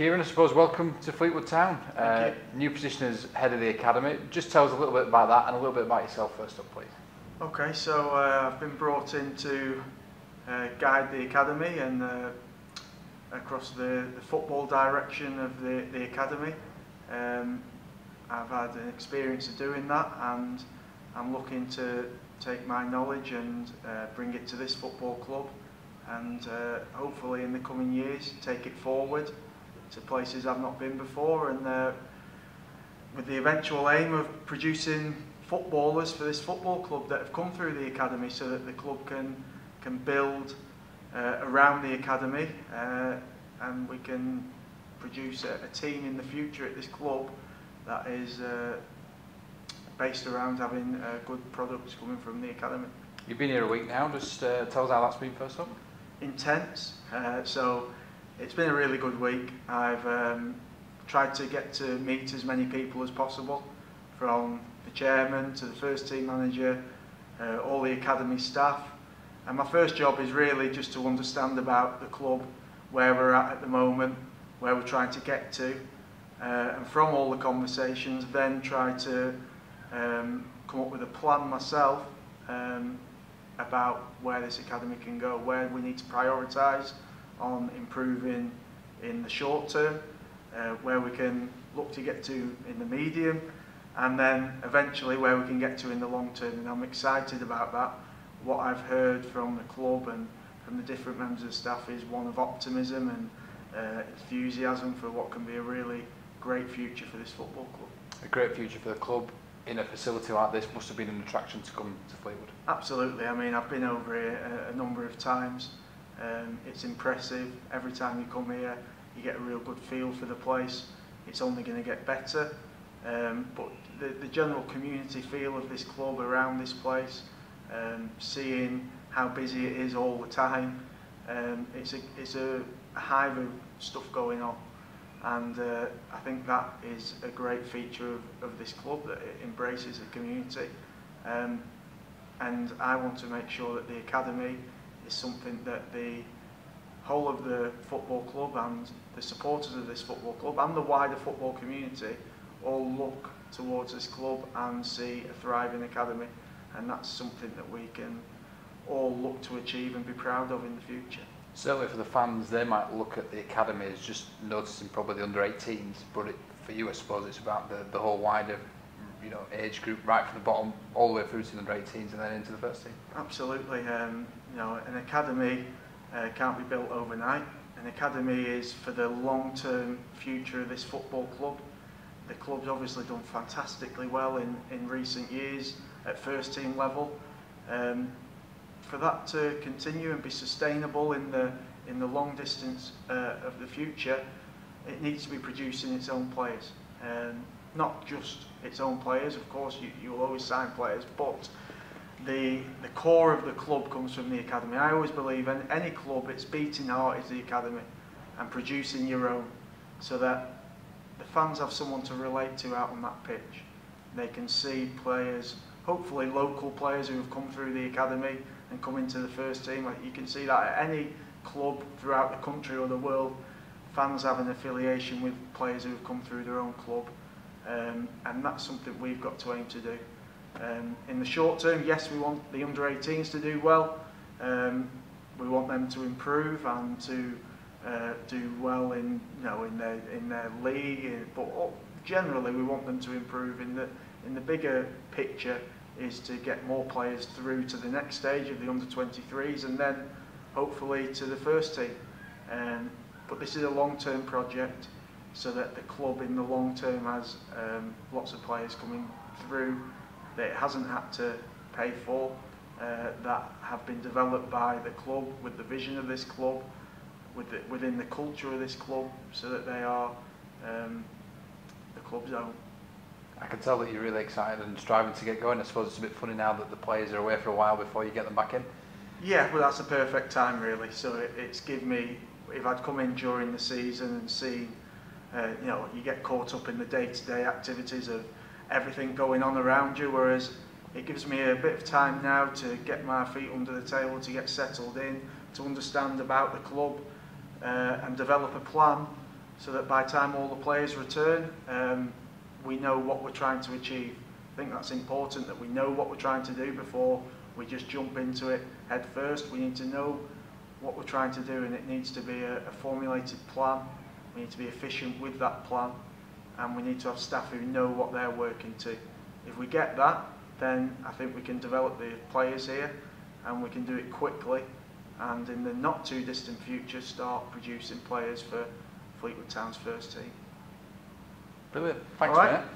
Ciaran, I suppose welcome to Fleetwood Town. New position as head of the academy. Just tell us a little bit about that and a little bit about yourself first up, please. Okay, so I've been brought in to guide the academy and across the football direction of the academy. I've had an experience of doing that, and I'm looking to take my knowledge and bring it to this football club, and hopefully in the coming years take it forward to places I've not been before, and with the eventual aim of producing footballers for this football club that have come through the academy, so that the club can build around the academy, and we can produce a team in the future at this club that is based around having good products coming from the academy. You've been here a week now, just tell us how that's been first up. Intense, so it's been a really good week. I've tried to get to meet as many people as possible, from the chairman to the first team manager, all the academy staff, and my first job is really just to understand about the club, where we're at the moment, where we're trying to get to, and from all the conversations then try to come up with a plan myself about where this academy can go, where we need to prioritise on improving in the short term, where we can look to get to in the medium, and then eventually where we can get to in the long term. And I'm excited about that. What I've heard from the club and from the different members of the staff is one of optimism and enthusiasm for what can be a really great future for this football club. A great future for the club in a facility like this must have been an attraction to come to Fleetwood. Absolutely. I mean, I've been over here a number of times. It's impressive. Every time you come here, you get a real good feel for the place. It's only going to get better. But the general community feel of this club around this place, seeing how busy it is all the time, it's a hive of stuff going on. And I think that is a great feature of this club, that it embraces the community. And I want to make sure that the academy is something that the whole of the football club and the supporters of this football club and the wider football community all look towards this club and see a thriving academy. And that's something that we can all look to achieve and be proud of in the future. Certainly for the fans, they might look at the academy as just noticing probably the under-18s, but for you, I suppose it's about the whole wider, age group, right from the bottom all the way through to the under-18s and then into the first team. Absolutely. An academy can't be built overnight. An academy is for the long-term future of this football club. The club's obviously done fantastically well in recent years at first team level. For that to continue and be sustainable in the long distance of the future, it needs to be producing its own players. Not just its own players, of course you will always sign players, but the core of the club comes from the academy. I always believe in any club, its beating heart is the academy, and producing your own, so that the fans have someone to relate to out on that pitch. They can see players, hopefully local players who have come through the academy and come into the first team. You can see that at any club throughout the country or the world, fans have an affiliation with players who have come through their own club, and that's something we've got to aim to do. In the short term, yes, we want the under-18s to do well. We want them to improve and to do well in their league, but generally we want them to improve in the bigger picture. Is to get more players through to the next stage of the under-23s and then hopefully to the first team. But this is a long-term project, so that the club in the long term has lots of players coming through that it hasn't had to pay for, that have been developed by the club with the vision of this club, within the culture of this club, so that they are the club's own. I can tell that you're really excited and striving to get going. I suppose it's a bit funny now that the players are away for a while before you get them back in. Yeah, well, that's the perfect time really. So it's given me, if I'd come in during the season and seen, you get caught up in the day-to-day activities of everything going on around you, whereas it gives me a bit of time now to get my feet under the table, to get settled in, to understand about the club and develop a plan so that by the time all the players return, we know what we're trying to achieve. I think that's important, that we know what we're trying to do before we just jump into it head first. We need to know what we're trying to do, and it needs to be a formulated plan. We need to be efficient with that plan, and we need to have staff who know what they're working to. If we get that, then I think we can develop the players here, and we can do it quickly, and in the not too distant future start producing players for Fleetwood Town's first team. Brilliant. Thanks, All right. mate.